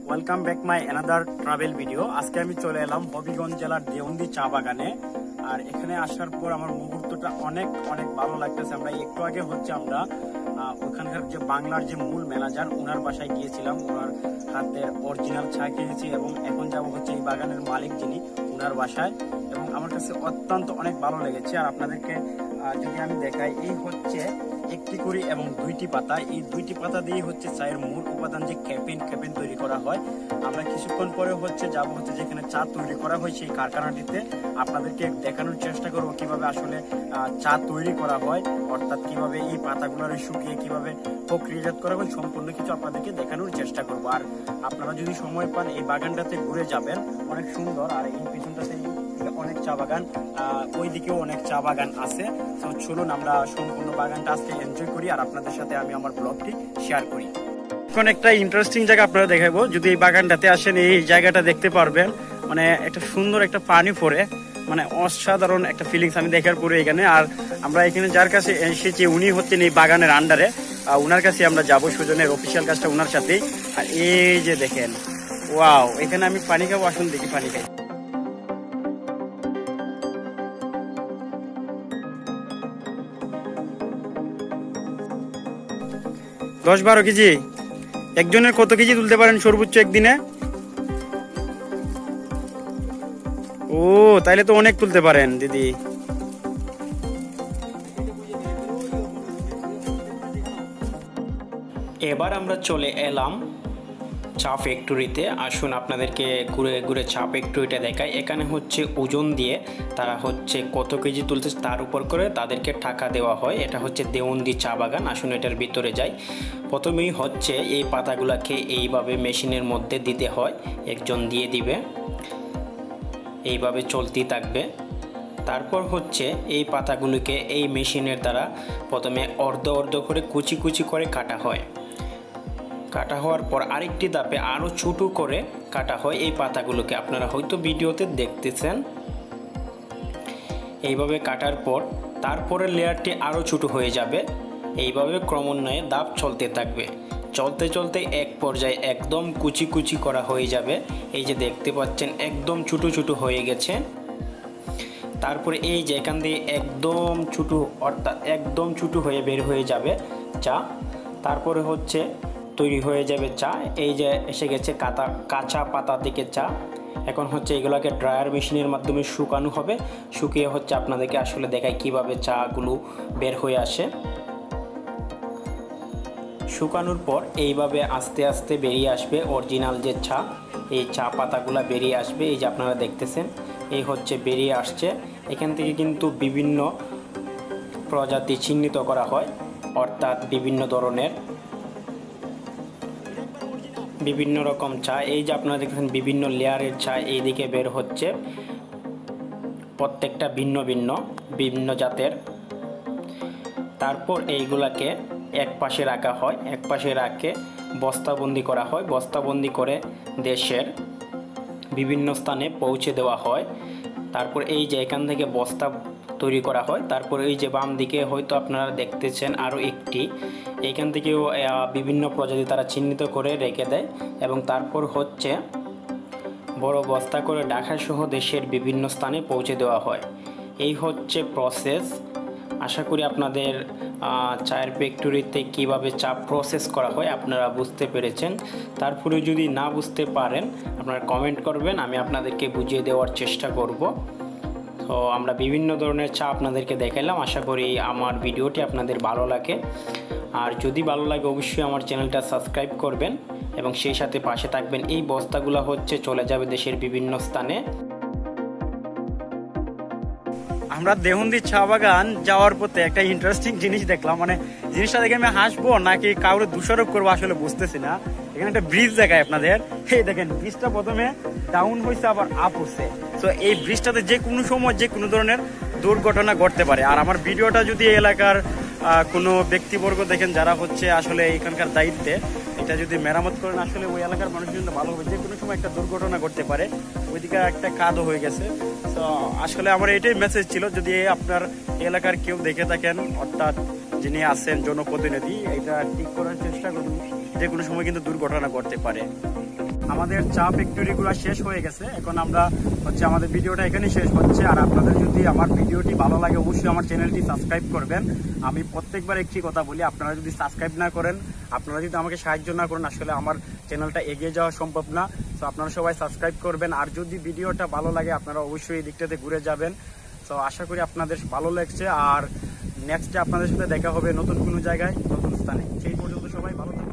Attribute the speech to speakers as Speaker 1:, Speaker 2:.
Speaker 1: Welcome back my another travel video. আজকে আমি চলে এলাম হবিগঞ্জ জেলার দেওন্দি চা বাগানে। আর এখানে আসার পর আমার মুহূর্তটা অনেক অনেক ভালো লাগতেছে। আমরা একটু আগে আমরা ওখানকার যে বাংলার যে মূল ম্যানেজার ওনার বাসায় গিয়েছিলাম, ওনার হাতের অরিজিনাল চা খেয়েছি এবং এখন যাবো এই বাগানের মালিক যিনি ওনার বাসায়, এবং আমার কাছে অত্যন্ত অনেক ভালো লেগেছে। আর আপনাদেরকে যদি আমি দেখাই, এই হচ্ছে একটি কুড়ি এবং দুইটি পাতা। এই দুইটি পাতা দিয়ে চায়ের মূল উপাদান যে ক্যাফেইন তৈরি করা হয়। আমরা কিছুক্ষণ পরে যাব যেখানে চা তৈরি করা হয় সেই কারখানাটিতে। আপনাদেরকে দেখানোর চেষ্টা করবো কিভাবে আসলে চা তৈরি করা হয়, অর্থাৎ কিভাবে এই পাতাগুলোর শুকিয়ে কিভাবে প্রক্রিয়াজাত করা হয়, সম্পূর্ণ কিছু আপনাদেরকে দেখানোর চেষ্টা করবো। আর আপনারা যদি সময় পান এই বাগানটাতে ঘুরে যাবেন, অনেক সুন্দর। আর এই পিছনটাতে অনেক চা বাগান, ওইদিকেও অনেক চা বাগান আছে। তো চলুন আমরা সম্পূর্ণ বাগানটা আজকে এনজয় করি আর আপনাদের সাথে আমি আমার ব্লগটি শেয়ার করি। এখন একটা ইন্টারেস্টিং জায়গা আপনারা দেখাবো। যদি এই বাগানটাতে আসেন, এই জায়গাটা দেখতে পারবেন, মানে একটা সুন্দর একটা পানি পড়ে, মানে অসাধারণ একটা ফিলিংস আমি দেখার পরে এখানে। আর আমরা এখানে যার কাছে এসেছি উনি হচ্ছেন এই বাগানের আন্ডারে, ওনার কাছে আমরা যাবো, সুজনের অফিসিয়াল কাজটা ওনার সাথেই। আর এই যে দেখেন, ওয়াও, এখানে আমি পানি খাবো, আসুন দেখি পানি খাই। 10-12 কেজি একজনের কত কেজি তুলতে পারেন সর্বোচ্চ একদিনে? ও, তাইলে তো অনেক তুলতে পারেন দিদি।
Speaker 2: এবার আমরা চলে এলাম চা ফ্যাক্টরিতে। আসুন আপনাদেরকে ঘুরে ঘুরে চা ফ্যাক্টরিটা দেখায়। এখানে ওজন দিয়ে তারা কত কেজি তুলতে তার উপর করে তাদেরকে টাকা দেওয়া হয়। এটা দেওন্দি চা বাগান। আসুন এটার ভিতরে যাই। প্রথমেই এই পাতাগুলোকে এইভাবে মেশিনের মধ্যে দিতে হয়, একজন দিয়ে দিবে, এইভাবে চলতেই থাকবে। তারপর এই পাতাগুলোকে এই মেশিনের দ্বারা প্রথমে অর্ধ অর্ধ করে কুচি কুচি করে কাটা হয়। কাটা হওয়ার পর আরেকটি ধাপে আরও ছোটো করে কাটা হয় এই পাতাগুলোকে। আপনারা হয়তো ভিডিওতে দেখতেছেন। এইভাবে কাটার পর তারপরের লেয়ারটি আরও ছোটো হয়ে যাবে। এইভাবে ক্রমান্বয়ে ধাপ চলতে থাকবে। চলতে চলতে এক পর্যায়ে একদম কুচি কুচি করা হয়ে যাবে। এই যে দেখতে পাচ্ছেন একদম ছোটো ছোটো হয়ে গেছে। তারপরে এই যে এখান দিয়ে একদম ছোটো, অর্থাৎ একদম ছোটো হয়ে বের হয়ে যাবে চা। তারপরে তৈরি হয়ে যাবে চা। এই যে এসে গেছে কাঁচা পাতা থেকে চা। এখন এগুলোকে ড্রায়ার মেশিনের মাধ্যমে শুকানো হবে। শুকিয়ে আপনাদেরকে আসলে দেখায় কিভাবে চাগুলো বের হয়ে আসে। শুকানোর পর এইভাবে আস্তে আস্তে বেরিয়ে আসবে অরিজিনাল যে চা। এই চা পাতাগুলো বেরিয়ে আসবে। এই যে আপনারা দেখতেছেন, এই বেরিয়ে আসছে। এখান থেকে কিন্তু বিভিন্ন প্রজাতি চিহ্নিত করা হয়, অর্থাৎ বিভিন্ন ধরনের বিভিন্ন রকম চা। এই যে আপনারা দেখতেছেন বিভিন্ন লেয়ারের চা এইদিকে বের হচ্ছে, প্রত্যেকটা ভিন্ন ভিন্ন বিভিন্ন জাতের। তারপর এইগুলাকে এক পাশে রাখা হয়, এক পাশে রাখে বস্তাবন্দি করা হয়। বস্তাবন্দি করে দেশের বিভিন্ন স্থানে পৌঁছে দেওয়া হয়। তারপর এই যে এখান থেকে বস্তা তৈরি করা হয়। তারপর এই যে বাম দিকে হয়তো আপনারা দেখতেছেন আরও একটি, এইখান থেকেও বিভিন্ন প্রজাতি তারা চিহ্নিত করে রেখে দেয়। এবং তারপর বড় বস্তা করে ঢাকা সহ দেশের বিভিন্ন স্থানে পৌঁছে দেওয়া হয়। এই প্রসেস। আশা করি আপনাদের চায়ের ফ্যাক্টরিতে কীভাবে চা প্রসেস করা হয় আপনারা বুঝতে পেরেছেন। তারপরে যদি না বুঝতে পারেন আপনারা কমেন্ট করবেন, আমি আপনাদেরকে বুঝিয়ে দেওয়ার চেষ্টা করব। তো আমরা বিভিন্ন ধরনের চা আপনাদেরকে দেখাইলাম। আশা করি আমার ভিডিওটি আপনাদের ভালো লাগে। আর যদি ভালো লাগে অবশ্যই আমার চ্যানেলটা সাবস্ক্রাইব করবেন এবং সেই সাথে পাশে থাকবেন। এই বস্তাগুলো চলে যাবে দেশের বিভিন্ন স্থানে।
Speaker 1: আমরা দেওন্দি চা বাগান যাওয়ার পথে একটা ইন্টারেস্টিং জিনিস দেখলাম। মানে জিনিসটা দেখে আমি হাসবো নাকি কাউরে দোষারোপ করবো আসলে বুঝতেছি না। এখানে একটা ব্রিজ দেখায় আপনাদের। এই দেখেন, ব্রিজটা প্রথমে ডাউন হয়েছে আবার আপ হচ্ছে। তো এই ব্রিজটাতে যে কোনো সময় যে কোনো ধরনের দুর্ঘটনা ঘটতে পারে। আর আমার ভিডিওটা যদি এই এলাকার কোনো ব্যক্তিবর্গ দেখেন যারা আসলে এখানকার দায়িত্বে, এটা যদি মেরামত করেন আসলে ওই এলাকার মানুষের জন্য ভালো হবে। যে কোনো সময় একটা দুর্ঘটনা ঘটতে পারে। ওইদিকে একটা কাদও হয়ে গেছে। তো আসলে আমার এটাই মেসেজ ছিল, যদি আপনার এলাকার কেউ দেখে থাকেন, অর্থাৎ যিনি আছেন জনপ্রতিনিধি, এটা ঠিক করার চেষ্টা করুন। যে কোনো সময় কিন্তু দুর্ঘটনা ঘটতে পারে। আমাদের চা ফ্যাক্টরিগুলো শেষ হয়ে গেছে। এখন আমরা হচ্ছে আমাদের ভিডিওটা এখানেই শেষ হচ্ছে। আর আপনাদের যদি আমার ভিডিওটি ভালো লাগে অবশ্যই আমার চ্যানেলটি সাবস্ক্রাইব করবেন। আমি প্রত্যেকবার একটি কথা বলি, আপনারা যদি সাবস্ক্রাইব না করেন, আপনারা যদি আমাকে সাহায্য না করেন, আসলে আমার চ্যানেলটা এগিয়ে যাওয়া সম্ভব না। তো আপনারা সবাই সাবস্ক্রাইব করবেন। আর যদি ভিডিওটা ভালো লাগে আপনারা অবশ্যই এই দিকটাতে ঘুরে যাবেন। তো আশা করি আপনাদের ভালো লাগছে। আর নেক্সটে আপনাদের সাথে দেখা হবে নতুন কোনো জায়গায়, নতুন স্থানে। সেই পর্যন্ত সবাই ভালো থাকবেন।